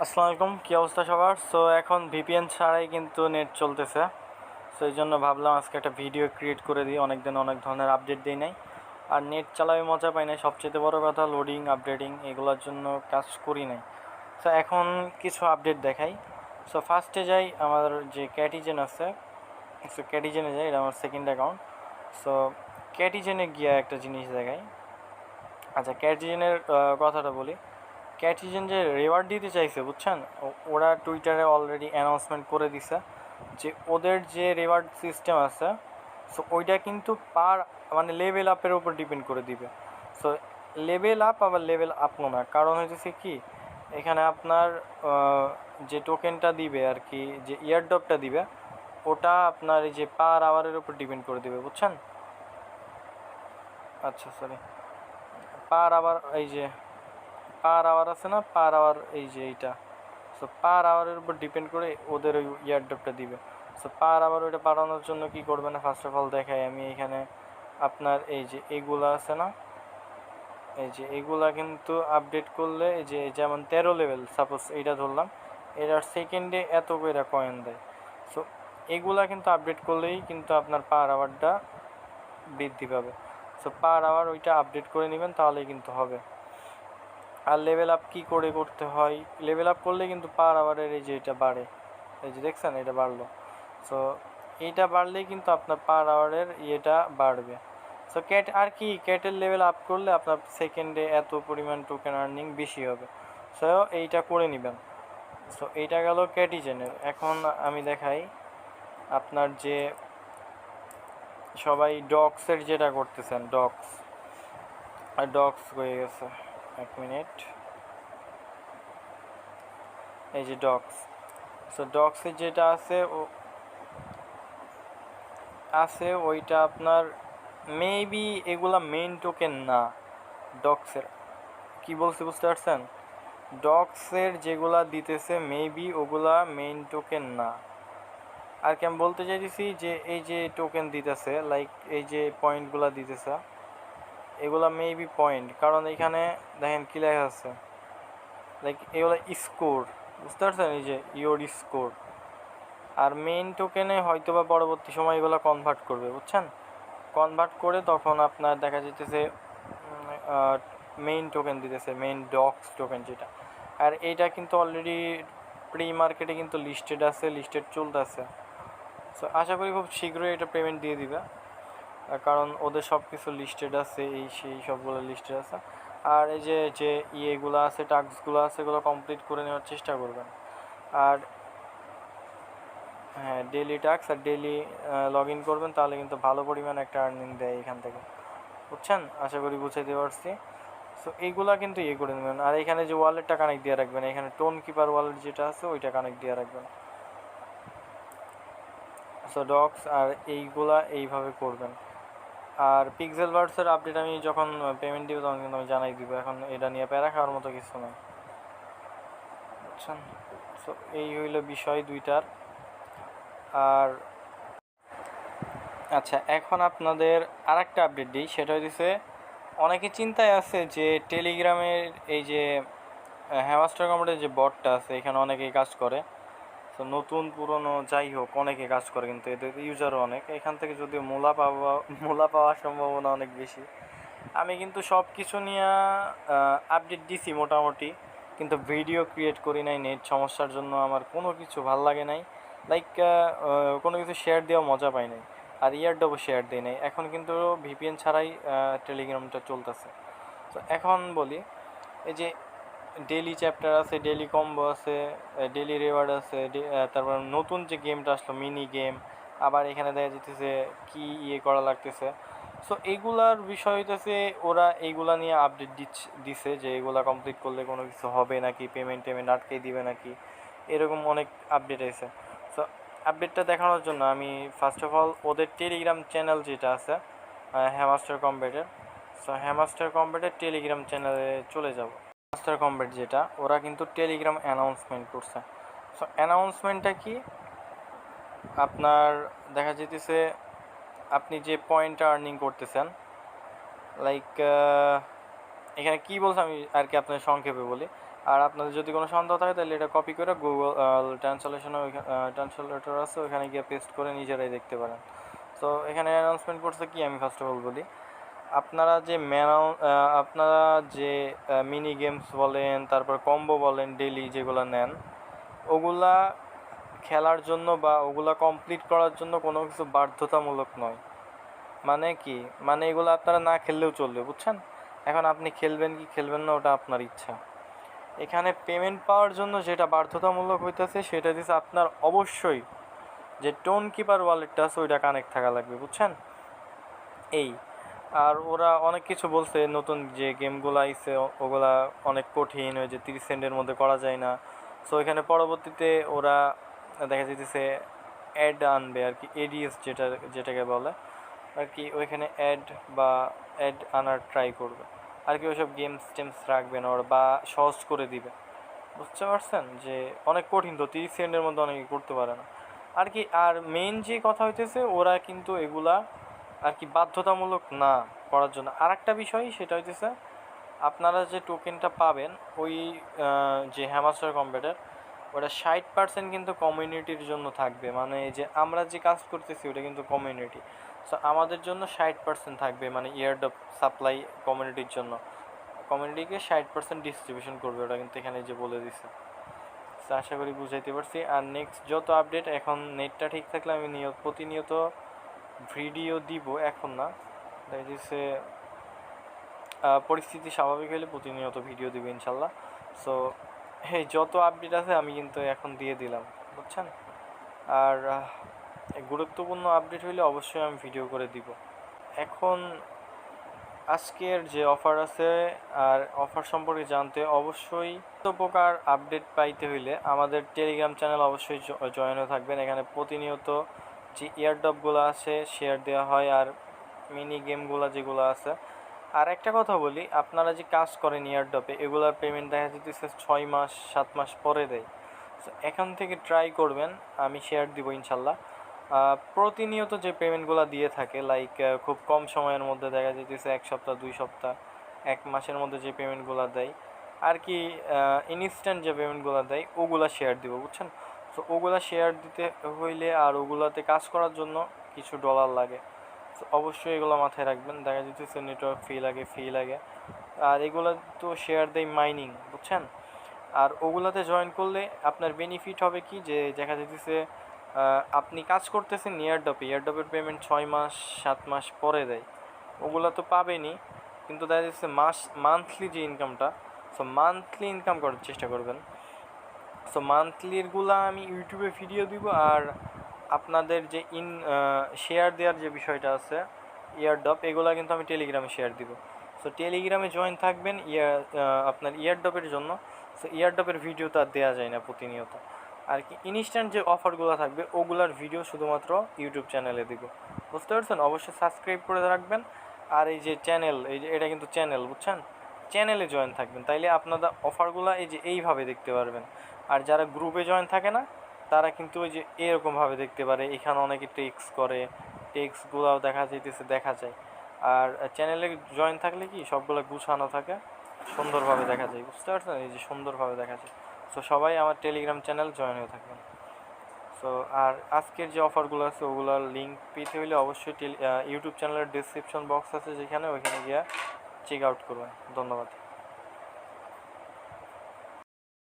আসসালামু আলাইকুম, কী অবস্থা সবার? সো এখন ভিপিএন ছাড়াই কিন্তু নেট চলতেছে। সো এই জন্য ভাবলাম আজকে একটা ভিডিও ক্রিয়েট করে দিই। অনেক দিন অনেক ধরনের আপডেট দিই নাই, আর নেট চালাবে মজা পাই নাই। সবচেয়ে বড় কথা, লোডিং আপডেটিং এগুলোর জন্য কাজ করি নাই। সো এখন কিছু আপডেট দেখাই। সো ফার্স্টে যাই, আমার যে ক্যাটিজেন আছে, সো ক্যাটিজেনে যাই, এটা আমার সেকেন্ড অ্যাকাউন্ট। সো ক্যাটিজেনে গিয়ে একটা জিনিস দেখাই। আচ্ছা, ক্যাটিজেনের কথাটা বলি। ক্যাটিজেন যে রিওয়ার্ড দিতে চাইছে, বুঝছেন, ওরা টুইটারে অলরেডি অ্যানাউন্সমেন্ট করে দিছে যে ওদের যে রিওয়ার্ড সিস্টেম আছে, সো ওইটা কিন্তু পার মানে লেভেল আপের উপর ডিপেন্ড করে দিবে। সো লেভেল আপ আবার লেভেল আপও না, কারণ হচ্ছে কি, এখানে আপনার যে টোকেনটা দিবে আর কি, যে ইয়ারড্রপটা দিবে, ওটা আপনার এই যে পার আওয়ারের উপর ডিপেন্ড করে দিবে, বুঝছেন। আচ্ছা সরি, পার আওয়ার, এই যে পার আওয়ার আছে না, পার আওয়ার, এই যে এইটা। সো পার আওয়ারের উপর ডিপেন্ড করে ওদের ওই ইয়ারড্রপটা দিবে। সো পার আওয়ার ওইটা বাড়ানোর জন্য কি করবে না, ফার্স্ট অফ অল দেখাই আমি এখানে। আপনার এই যে এইগুলা আছে না, এই যে এইগুলা কিন্তু আপডেট করলে, এই যে যেমন 13 লেভেল সাপোজ এইটা ধরলাম, এটার সেকেন্ডে এত করে কয়েন দেয়। সো এগুলা কিন্তু আপডেট করলেই কিন্তু আপনার পার আওয়ারটা বৃদ্ধি পাবে। সো পার আওয়ার ওইটা আপডেট করে নেবেন, তাহলেই কিন্তু হবে। আর লেভেল আপ কী করে করতে হয়, লেভেল আপ করলে কিন্তু পার আওয়ারের এই যে এটা বাড়ে, এই যে দেখছেন এটা বাড়লো। সো এইটা বাড়লেই কিন্তু আপনার পার আওয়ারের ইয়েটা বাড়বে। সো ক্যাট আর কি, ক্যাটের লেভেল আপ করলে আপনার সেকেন্ডে এত পরিমাণ টোকেন আর্নিং বেশি হবে। সো এইটা করে নেবেন। সো এইটা গেল ক্যাটিজেনের। এখন আমি দেখাই আপনার যে সবাই ডক্সের যেটা করতেছেন, ডক্স, আর ডক্স হয়ে গেছে, এক মিনিট, এই যে ডক্স। সো ডক্সের যেটা আছে ও আছে ওইটা আপনার মেবি এগুলা মেইন টোকেন না ডক্সের। কি বলছি বুঝতে পারছেন? ডক্সের যেগুলা দিতেছে মেবি ওগুলা মেইন টোকেন না। আর কি আমি বলতে চাইতেছি যে এই যে টোকেন দিতেছে, লাইক এই যে পয়েন্টগুলা দিতেছে, এগুলা মেবি পয়েন্ট, কারণ এখানে দেখেন কি লেখা আছে, লাইক এগুলা স্কোর, বুঝতে পারছেন, এই যে ইওর স্কোর। আর মেইন টোকেনে হয়তো বা পরবর্তী সময় এগুলো কনভার্ট করবে, বুঝছেন। কনভার্ট করে তখন আপনার দেখা যেতেছে মেইন টোকেন দিতেছে, মেইন ডক্স টোকেন যেটা। আর এইটা কিন্তু অলরেডি প্রি মার্কেটে কিন্তু লিস্টেড আছে, লিস্টেড চলতেছে। সো আশা করি খুব শীঘ্রই এটা পেমেন্ট দিয়ে দিবে, কারণ ওদের সব কিছু লিস্টেড আছে, এই সেই সবগুলো লিস্টেড আছে। আর এই যে যে ইয়েগুলো আছে, টাস্কগুলো আছে, এগুলো কমপ্লিট করে নেওয়ার চেষ্টা করবেন। আর হ্যাঁ, ডেলি টাস্ক আর ডেলি লগ ইন করবেন, তাহলে কিন্তু ভালো পরিমাণ একটা আর্নিং দেয় এখান থেকে, বুঝছেন। আশা করি বুঝাইতে পারছি। সো এইগুলা কিন্তু ইয়ে করে নেবেন। আর এখানে যে ওয়ালেটটা কানেক্ট দিয়ে রাখবেন, এখানে টোন কিপার ওয়ালেট যেটা আছে ওইটা কানেক্ট দিয়ে রাখবেন। সো ডক্স আর এইগুলা এইভাবে করবেন। আর পিক্সেল ভার্সের আপডেট আমি যখন পেমেন্ট দিব তখন কিন্তু আমি জানাই দিব। এখন এটা নিয়ে প্যারা খাওয়ার মতো কিছু নয়, বুঝছেন। সো এই হইল বিষয় দুইটার। আর আচ্ছা, এখন আপনাদের আর একটা আপডেট দিই, সেটা হচ্ছে অনেকে চিন্তায় আছে যে টেলিগ্রামের এই যে হ্যামাস্টার কম্পিউটার যে বটটা আছে, এখানে অনেকেই কাজ করে। তো নতুন পুরনো যাই হোক, অনেকে কাজ করে, কিন্তু এদের ইউজারও অনেক। এখান থেকে যদিও মূলা পাওয়ার সম্ভাবনা অনেক বেশি। আমি কিন্তু সব কিছু নিয়ে আপডেট দিছি মোটামুটি, কিন্তু ভিডিও ক্রিয়েট করি নাই নেট সমস্যার জন্য। আমার কোনো কিছু ভাল লাগে নাই, লাইক কোনো কিছু শেয়ার দেওয়া মজা পাই নাই। আর ইয়ারডবও শেয়ার দিই নাই। এখন কিন্তু ভিপিএন ছাড়াই টেলিগ্রামটা চলতেছে। তো এখন বলি, এই যে ডেলি চ্যাপ্টার আছে, ডেলি কম্বো আছে, ডেলি রিওয়ার্ড আছে, তারপর নতুন যে গেমটা আসলো মিনি গেম, আবার এখানে দেখা যেতেছে কি ইয়ে করা লাগতেছে। সো এইগুলার বিষয় হইতেছে ওরা এইগুলা নিয়ে আপডেট দিছে যে এগুলা কমপ্লিট করলে কোনো কিছু হবে নাকি, পেমেন্ট আটকে দিবে নাকি, এরকম অনেক আপডেট আছে। সো আপডেটটা দেখানোর জন্য আমি ফার্স্ট অফ অল ওদের টেলিগ্রাম চ্যানেল যেটা আছে, হ্যামাস্টার কম্বেটের, সো হ্যামাস্টার কম্বেটের টেলিগ্রাম চ্যানেলে চলে যাব। মাস্টার কম্বেট যেটা, ওরা কিন্তু টেলিগ্রাম অ্যানাউন্সমেন্ট করছে। সো অ্যানাউন্সমেন্টটা কি, আপনার দেখা যেতেছে আপনি যে পয়েন্টটা আর্নিং করতেছেন, লাইক এখানে কি বলছে আমি আর কি আপনার সংক্ষেপে বলি। আর আপনাদের যদি কোনো সন্দেহ থাকে তাহলে এটা কপি করে গুগল ট্রান্সলেশনে ট্রান্সলেটর আছে ওইখানে গিয়ে পেস্ট করে নিজেরাই দেখতে পারেন। তো এখানে অ্যানাউন্সমেন্ট করছে কি, আমি ফার্স্ট অফ অল বলি, আপনারা যে আপনারা যে মিনি গেমস বলেন, তারপর কম্বো বলেন, ডেলি যেগুলো নেন, ওগুলা খেলার জন্য বা ওগুলা কমপ্লিট করার জন্য কোনো কিছু বাধ্যতামূলক নয়। মানে কি, মানে এগুলো আপনারা না খেললেও চলবে, বুঝছেন? এখন আপনি খেলবেন কি খেলবেন না ওটা আপনার ইচ্ছা। এখানে পেমেন্ট পাওয়ার জন্য যেটা বাধ্যতামূলক হইতেছে সেটা দিচ্ছে আপনার অবশ্যই যে টোন কিপার ওয়ালেটটা আছে ওইটা কানেক্ট থাকা লাগবে, বুঝছেন? এই আর ওরা অনেক কিছু বলছে, নতুন যে গেমগুলো আইছে ওগুলা অনেক কঠিন, ওই যে 30 সেকেন্ডের মধ্যে করা যায় না। সো এখানে পরবর্তীতে ওরা দেখা যাইতেছে অ্যাড আনবে আর কি, এডিএস যেটাকে বলে আর কি, ওইখানে অ্যাড আনার ট্রাই করবে আর কি। ওইসব গেমস টেমস রাখবে না ওরা, বা সহজ করে দিবে, বুঝতে পারছেন? যে অনেক কঠিন তো, 30 সেকেন্ডের মধ্যে অনেকে করতে পারে না আর কি। আর মেইন যে কথা হইতেছে ওরা কিন্তু এগুলা আর কি বাধ্যতামূলক না করার জন্য। আর একটা বিষয় সেটা হইতেছে আপনারা যে টোকেনটা পাবেন ওই যে হ্যামাস্টার কম্পিউটার, ওটা 60% কিন্তু কমিউনিটির জন্য থাকবে। মানে যে আমরা যে কাজ করতেছি ওটা কিন্তু কমিউনিটি, সো আমাদের জন্য 60% থাকবে, মানে ইয়ারডপ সাপ্লাই কমিউনিটির জন্য, কমিউনিটিকে 60% ডিস্ট্রিবিউশন করবে ওটা কিন্তু এখানে যে বলে দিছে। তো আশা করি বুঝাইতে পারছি। আর নেক্সট যত আপডেট, এখন নেটটা ঠিক থাকলে আমি প্রতিনিয়ত ভিডিও দিব, এখন না, দেখা যাচ্ছে পরিস্থিতি স্বাভাবিক হলে প্রতিনিয়ত ভিডিও দিব ইনশাল্লাহ। সো এই যত আপডেট আছে আমি কিন্তু এখন দিয়ে দিলাম, বুঝছেন? আর গুরুত্বপূর্ণ আপডেট হইলে অবশ্যই আমি ভিডিও করে দিব। এখন আজকের যে অফার আছে, আর অফার সম্পর্কে জানতে অবশ্যই প্রকার আপডেট পাইতে হইলে আমাদের টেলিগ্রাম চ্যানেল অবশ্যই জয়েন হয়ে থাকবেন। এখানে প্রতিনিয়ত যে এয়ারড্রপগুলো আছে শেয়ার দেওয়া হয়, আর মিনি গেমগুলো যেগুলো আছে। আর একটা কথা বলি, আপনারা যে কাজ করেন এয়ারড্রপে, এগুলোর পেমেন্ট দেখা যেতেছে 6 মাস 7 মাস পরে দেয়। এখান থেকে ট্রাই করবেন, আমি শেয়ার দিব ইনশাল্লাহ। প্রতিনিয়ত যে পেমেন্টগুলো দিয়ে থাকে, লাইক খুব কম সময়ের মধ্যে দেখা যেতেছে 1 সপ্তাহ 2 সপ্তাহ 1 মাসের মধ্যে যে পেমেন্টগুলো দেয় আর কি, ইনস্ট্যান্ট যে পেমেন্টগুলো দেয় ওগুলা শেয়ার দিব, বুঝছেন? তো ওগুলা শেয়ার দিতে হইলে আর ওগুলাতে কাজ করার জন্য কিছু ডলার লাগে। তো অবশ্যই এগুলো মাথায় রাখবেন। দেখা যেতেছে নেটওয়ার্ক ফি লাগে, আর এগুলো তো শেয়ার দেয় মাইনিং, বুঝছেন? আর ওগুলাতে জয়েন করলে আপনার বেনিফিট হবে কি, যে দেখা যেতেছে আপনি কাজ করতেছেন এয়ারড্রপের পেমেন্ট 6 মাস 7 মাস পরে দেয়, ওগুলো তো পাবেনই, কিন্তু দেখা যাচ্ছে মান্থলি যে ইনকামটা, সো মান্থলি ইনকাম করার চেষ্টা করবেন। সো মান্থলিরগুলা আমি ইউটিউবে ভিডিও দিব, আর আপনাদের যে শেয়ার দেওয়ার যে বিষয়টা আছে ইয়ারড্রপ, এগুলো কিন্তু আমি টেলিগ্রামে শেয়ার দিব। সো টেলিগ্রামে জয়েন থাকবেন আপনার ইয়ারড্রপের জন্য। সো ইয়ারড্রপের ভিডিও তো আর দেওয়া যায় না প্রতিনিয়ত আর কি। ইনস্ট্যান্ট যে অফারগুলো থাকবে ওগুলার ভিডিও শুধুমাত্র ইউটিউব চ্যানেলে দিব, বুঝতে পারছেন? অবশ্যই সাবস্ক্রাইব করে রাখবেন। আর এই যে চ্যানেল, এই যে এটা কিন্তু চ্যানেল, বুঝছেন? চ্যানেলে জয়েন থাকবেন, তাইলে আপনারা অফারগুলো এই যে এইভাবে দেখতে পারবেন। আর যারা গ্রুপে জয়েন থাকে না তারা কিন্তু ওই যে এরকমভাবে দেখতে পারে, এখানে অনেকে টেক্স করে, টেক্সগুলোও দেখা যায়। আর চ্যানেলে জয়েন থাকলে কি সবগুলো গুছানো থাকে, সুন্দরভাবে দেখা যায়, বুঝতে পারছেন? এই যে সুন্দরভাবে দেখা যায়। সো সবাই আমার টেলিগ্রাম চ্যানেল জয়েন হয়ে থাকবেন। সো আর আজকের যে অফারগুলো আছে ওগুলোর লিঙ্ক পেতে হলে অবশ্যই ইউটিউব চ্যানেলের ডিসক্রিপশন বক্স আছে যেখানে, ওইখানে গিয়ে চেক আউট করবেন। ধন্যবাদ।